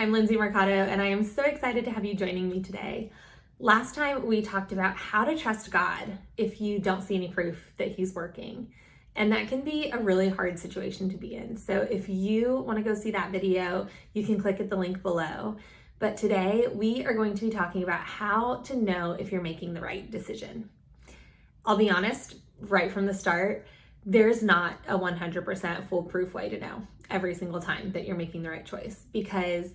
I'm Lindsay Mercado, and I am so excited to have you joining me today. Last time we talked about how to trust God if you don't see any proof that He's working. And that can be a really hard situation to be in. So if you want to go see that video, you can click at the link below. But today we are going to be talking about how to know if you're making the right decision. I'll be honest, right from the start, there's not a 100% foolproof way to know every single time that you're making the right choice, because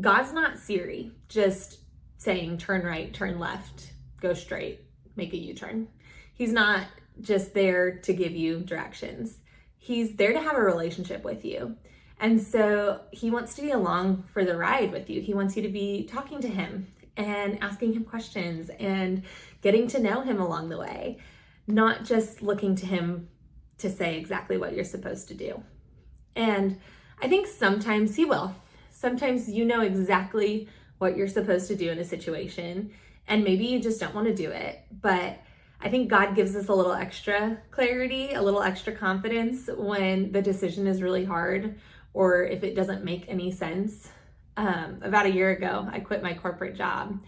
God's not Siri, just saying turn right, turn left, go straight, make a U-turn. He's not just there to give you directions. He's there to have a relationship with you. And so He wants to be along for the ride with you. He wants you to be talking to Him and asking Him questions and getting to know Him along the way, not just looking to Him to say exactly what you're supposed to do. And I think sometimes He will. Sometimes you know exactly what you're supposed to do in a situation, and maybe you just don't want to do it. But I think God gives us a little extra clarity, a little extra confidence when the decision is really hard or if it doesn't make any sense. About a year ago, I quit my corporate job,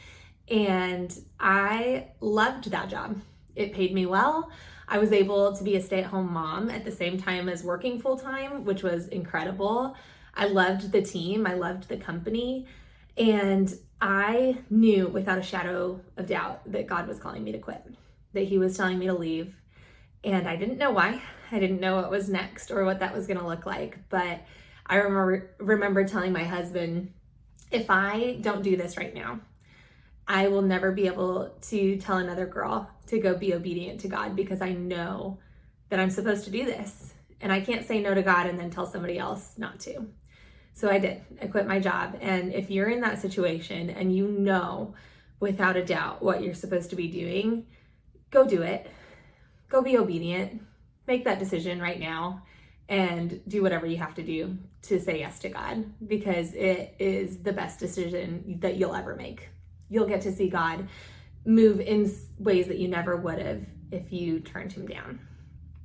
and I loved that job. It paid me well. I was able to be a stay-at-home mom at the same time as working full-time, which was incredible. I loved the team. I loved the company. And I knew without a shadow of doubt that God was calling me to quit, that He was telling me to leave. And I didn't know why. I didn't know what was next or what that was going to look like. But I remember telling my husband, if I don't do this right now, I will never be able to tell another girl to go be obedient to God, because I know that I'm supposed to do this. And I can't say no to God and then tell somebody else not to. So I did. I quit my job. And if you're in that situation and you know without a doubt what you're supposed to be doing, go do it. Go be obedient. Make that decision right now and do whatever you have to do to say yes to God, because it is the best decision that you'll ever make. You'll get to see God move in ways that you never would have if you turned Him down.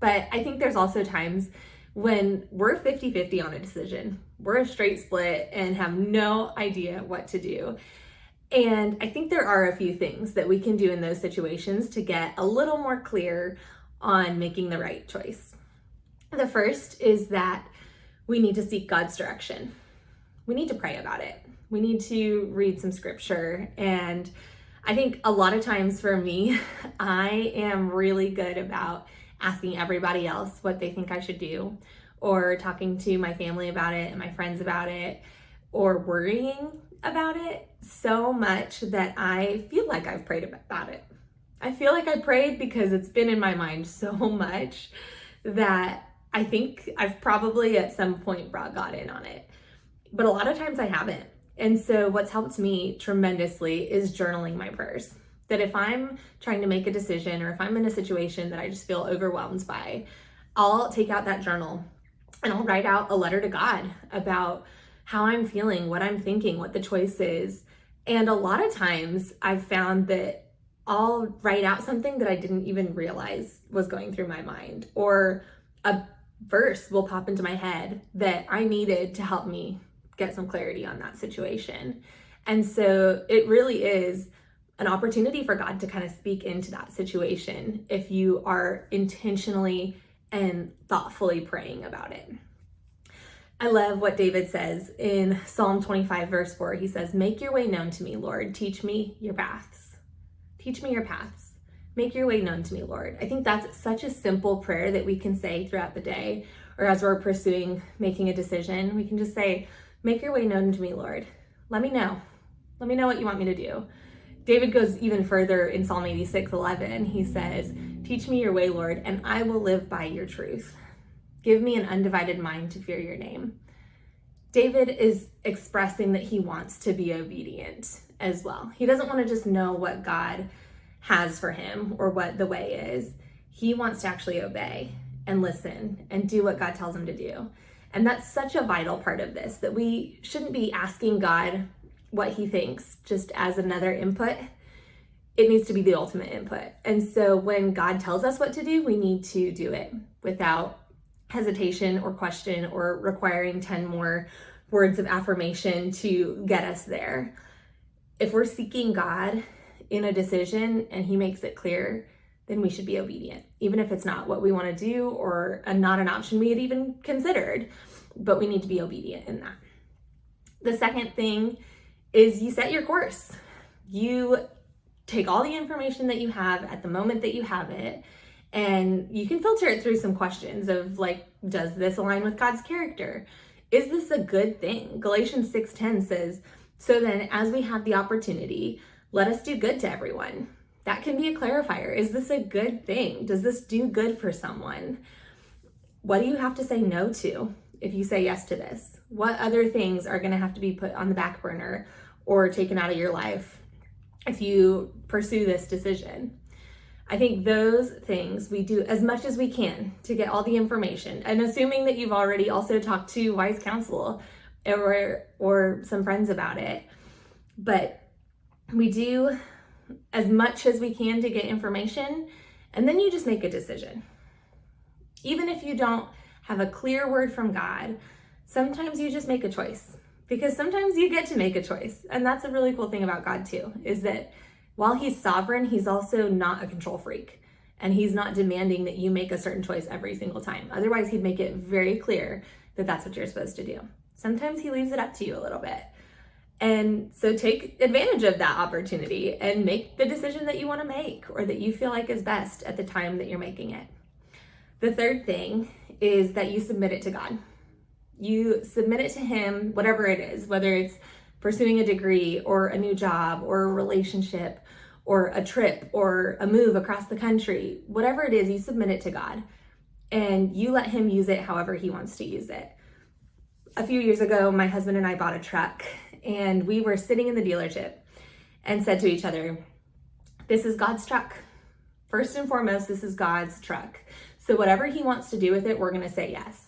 But I think there's also times when we're 50-50 on a decision. We're a straight split and have no idea what to do. And I think there are a few things that we can do in those situations to get a little more clear on making the right choice. The first is that we need to seek God's direction. We need to pray about it. We need to read some scripture. And I think a lot of times for me, I am really good about asking everybody else what they think I should do, or talking to my family about it and my friends about it, or worrying about it so much that I feel like I've prayed about it. I feel like I prayed because it's been in my mind so much that I think I've probably at some point brought God in on it. But a lot of times I haven't. And so what's helped me tremendously is journaling my prayers. That if I'm trying to make a decision, or if I'm in a situation that I just feel overwhelmed by, I'll take out that journal and I'll write out a letter to God about how I'm feeling, what I'm thinking, what the choice is. And a lot of times I've found that I'll write out something that I didn't even realize was going through my mind, or a verse will pop into my head that I needed to help me get some clarity on that situation. And so it really is an opportunity for God to kind of speak into that situation if you are intentionally and thoughtfully praying about it. I love what David says in Psalm 25, verse 4. He says, "Make your way known to me, Lord. Teach me your paths." Teach me your paths. Make your way known to me, Lord. I think that's such a simple prayer that we can say throughout the day, or as we're pursuing making a decision. We can just say, make your way known to me, Lord. Let me know. Let me know what you want me to do. David goes even further in Psalm 86:11. He says, "Teach me your way, Lord, and I will live by your truth. Give me an undivided mind to fear your name." David is expressing that he wants to be obedient as well. He doesn't want to just know what God has for him or what the way is. He wants to actually obey and listen and do what God tells him to do. And that's such a vital part of this, that we shouldn't be asking God what He thinks just as another input. It needs to be the ultimate input. And so when God tells us what to do, we need to do it without hesitation or question or requiring 10 more words of affirmation to get us there. If we're seeking God in a decision and he makes it clear, then we should be obedient, even if it's not what we want to do or not an option we had even considered, but we need to be obedient in that. The second thing is you set your course. You take all the information that you have at the moment that you have it, and you can filter it through some questions of like, does this align with God's character? Is this a good thing? Galatians 6:10 says, so then as we have the opportunity, let us do good to everyone. That can be a clarifier. Is this a good thing? Does this do good for someone? What do you have to say no to if you say yes to this? What other things are going to have to be put on the back burner or taken out of your life if you pursue this decision? I think those things we do as much as we can to get all the information, and assuming that you've already also talked to wise counsel or some friends about it. But we do as much as we can to get information, and then you just make a decision. Even if you don't have a clear word from God, sometimes you just make a choice, because sometimes you get to make a choice. And that's a really cool thing about God too, is that while he's sovereign, he's also not a control freak, and he's not demanding that you make a certain choice every single time. Otherwise, he'd make it very clear that that's what you're supposed to do. Sometimes he leaves it up to you a little bit. And so take advantage of that opportunity and make the decision that you want to make or that you feel like is best at the time that you're making it. The third thing is that you submit it to God. You submit it to him, whatever it is, whether it's pursuing a degree or a new job or a relationship or a trip or a move across the country, whatever it is, you submit it to God and you let him use it however he wants to use it. A few years ago, my husband and I bought a truck, and we were sitting in the dealership and said to each other, this is God's truck. First and foremost, this is God's truck. So whatever he wants to do with it, we're going to say yes.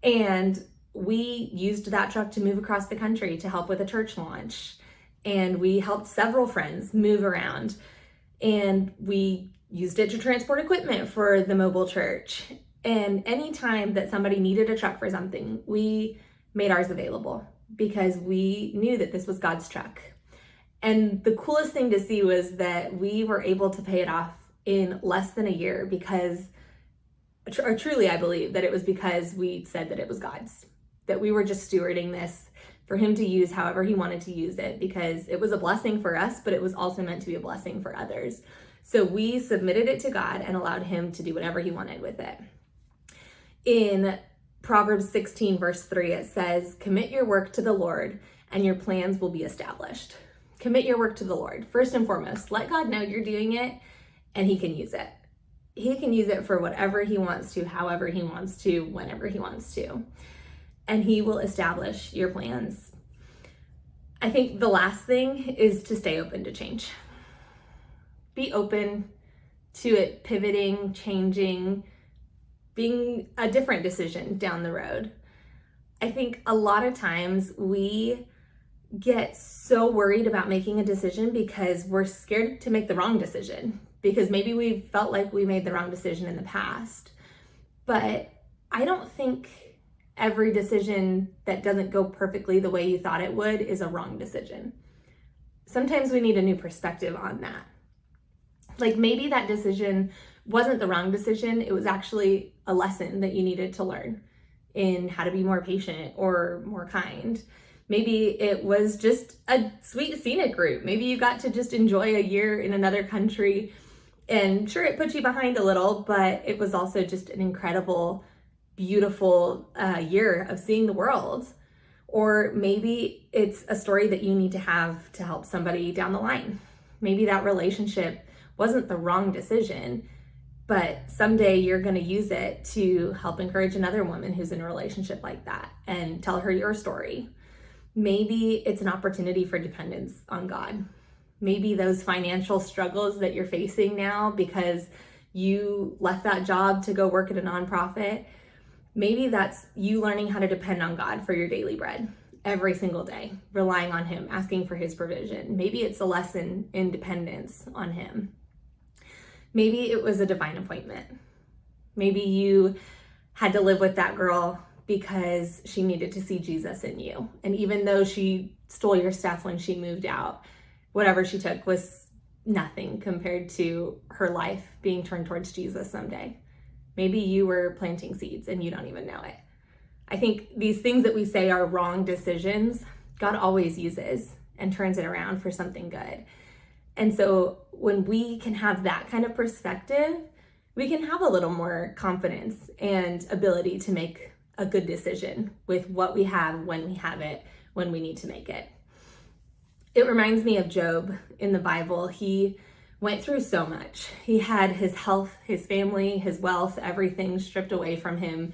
And we used that truck to move across the country to help with a church launch. And we helped several friends move around. And we used it to transport equipment for the mobile church. And anytime that somebody needed a truck for something, we made ours available because we knew that this was God's truck. And the coolest thing to see was that we were able to pay it off in less than a year because, or truly I believe that it was because we said that it was God's, that we were just stewarding this for him to use however he wanted to use it, because it was a blessing for us, but it was also meant to be a blessing for others. So we submitted it to God and allowed him to do whatever he wanted with it. In Proverbs 16 verse 3, it says, commit your work to the Lord and your plans will be established. Commit your work to the Lord. First and foremost, let God know you're doing it and he can use it. He can use it for whatever he wants to, however he wants to, whenever he wants to. And he will establish your plans. I think the last thing is to stay open to change. Be open to it pivoting, changing, being a different decision down the road. I think a lot of times we get so worried about making a decision because we're scared to make the wrong decision, because maybe we felt like we made the wrong decision in the past. But I don't think every decision that doesn't go perfectly the way you thought it would is a wrong decision. Sometimes we need a new perspective on that. Like maybe that decision wasn't the wrong decision. It was actually a lesson that you needed to learn in how to be more patient or more kind. Maybe it was just a sweet scenic route. Maybe you got to just enjoy a year in another country, and sure, it put you behind a little, but it was also just an incredible, beautiful year of seeing the world. Or maybe it's a story that you need to have to help somebody down the line. Maybe that relationship wasn't the wrong decision, but someday you're going to use it to help encourage another woman who's in a relationship like that and tell her your story. Maybe it's an opportunity for dependence on God. Maybe those financial struggles that you're facing now because you left that job to go work at a nonprofit, maybe that's you learning how to depend on God for your daily bread every single day, relying on him, asking for his provision. Maybe it's a lesson in dependence on him. Maybe it was a divine appointment. Maybe you had to live with that girl because she needed to see Jesus in you. And even though she stole your stuff when she moved out, whatever she took was nothing compared to her life being turned towards Jesus someday. Maybe you were planting seeds and you don't even know it. I think these things that we say are wrong decisions, God always uses and turns it around for something good. And so when we can have that kind of perspective, we can have a little more confidence and ability to make a good decision with what we have, when we have it, when we need to make it. It reminds me of Job in the Bible. He went through so much. He had his health, his family, his wealth, everything stripped away from him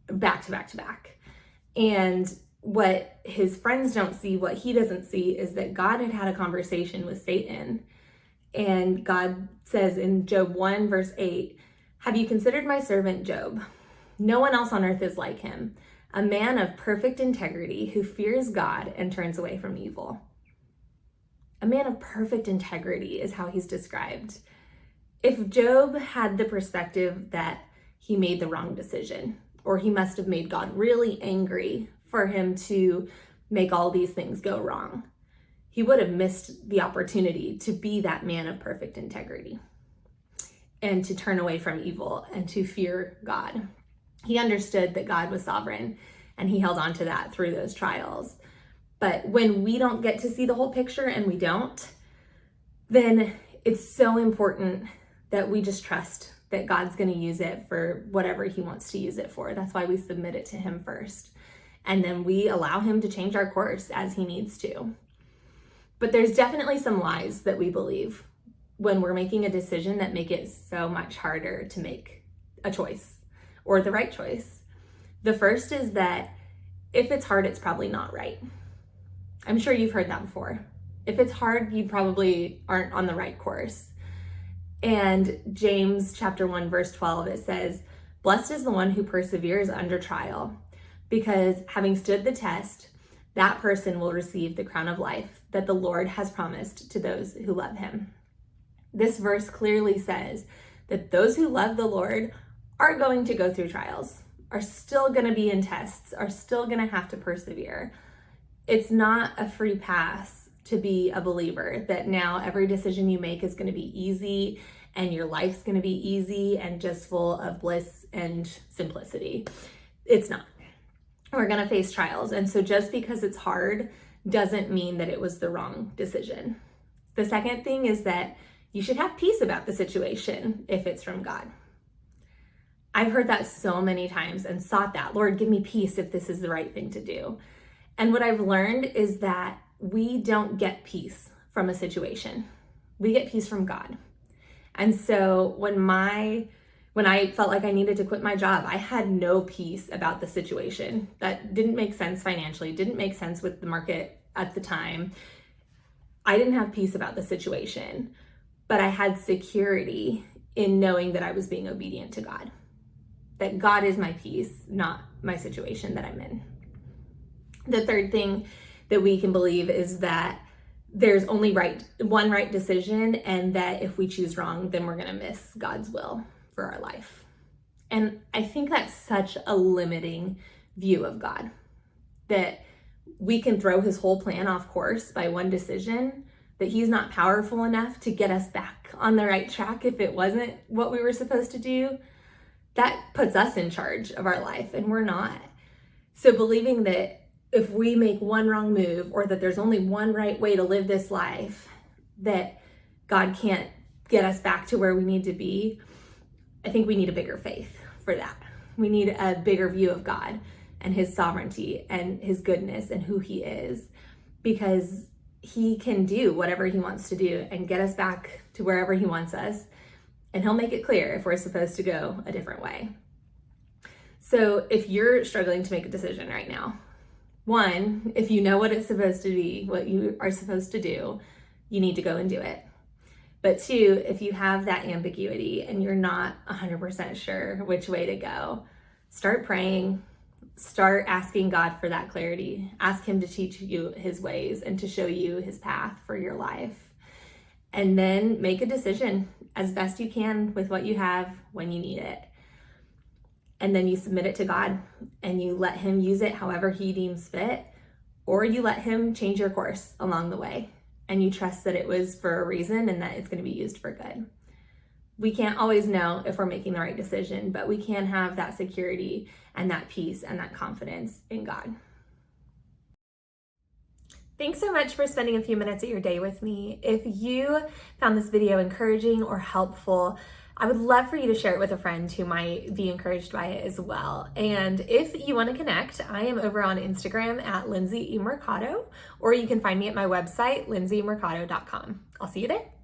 back to back to back. And what his friends don't see, what he doesn't see, is that God had a conversation with Satan. And God says in Job 1 verse 8, "Have you considered my servant Job? No one else on earth is like him, a man of perfect integrity who fears God and turns away from evil." A man of perfect integrity is how he's described. If Job had the perspective that he made the wrong decision, or he must have made God really angry for him to make all these things go wrong, he would have missed the opportunity to be that man of perfect integrity and to turn away from evil and to fear God. He understood that God was sovereign, and he held on to that through those trials. But when we don't get to see the whole picture, and we don't, then it's so important that we just trust that God's going to use it for whatever he wants to use it for. That's why we submit it to him first. And then we allow him to change our course as he needs to. But there's definitely some lies that we believe when we're making a decision that make it so much harder to make a choice or the right choice. The first is that if it's hard, it's probably not right. I'm sure you've heard that before. If it's hard, you probably aren't on the right course. And James chapter 1, verse 12, it says, "Blessed is the one who perseveres under trial, because having stood the test, that person will receive the crown of life that the Lord has promised to those who love him." This verse clearly says that those who love the Lord are going to go through trials, are still going to be in tests, are still going to have to persevere. It's not a free pass to be a believer, that now every decision you make is going to be easy and your life's going to be easy and just full of bliss and simplicity. It's not. We're going to face trials. And so just because it's hard doesn't mean that it was the wrong decision. The second thing is that you should have peace about the situation if it's from God. I've heard that so many times and sought that, "Lord, give me peace if this is the right thing to do." And what I've learned is that we don't get peace from a situation. We get peace from God. And so when I felt like I needed to quit my job, I had no peace about the situation. That didn't make sense financially, didn't make sense with the market at the time. I didn't have peace about the situation, but I had security in knowing that I was being obedient to God. That God is my peace, not my situation that I'm in. The third thing that we can believe is that there's only one right decision, and that if we choose wrong, then we're going to miss God's will for our life. And I think that's such a limiting view of God, that we can throw his whole plan off course by one decision, that he's not powerful enough to get us back on the right track if it wasn't what we were supposed to do. That puts us in charge of our life, and we're not. So believing that if we make one wrong move, or that there's only one right way to live this life, that God can't get us back to where we need to be, I think we need a bigger faith for that. We need a bigger view of God and his sovereignty and his goodness and who he is, because he can do whatever he wants to do and get us back to wherever he wants us. And he'll make it clear if we're supposed to go a different way. So if you're struggling to make a decision right now, one, if you know what it's supposed to be, what you are supposed to do, you need to go and do it. But two, if you have that ambiguity and you're not 100% sure which way to go, start praying, start asking God for that clarity. Ask him to teach you his ways and to show you his path for your life. And then make a decision as best you can with what you have when you need it. and then you submit it to God and you let Him use it however He deems fit, or you let Him change your course along the way and you trust that it was for a reason and that it's going to be used for good. We can't always know if we're making the right decision, but we can have that security and that peace and that confidence in God. Thanks so much for spending a few minutes of your day with me. If you found this video encouraging or helpful, I would love for you to share it with a friend who might be encouraged by it as well. And if you want to connect, I am over on Instagram at Lindsay E. Mercado, or you can find me at my website, lindsaymercado.com. I'll see you there.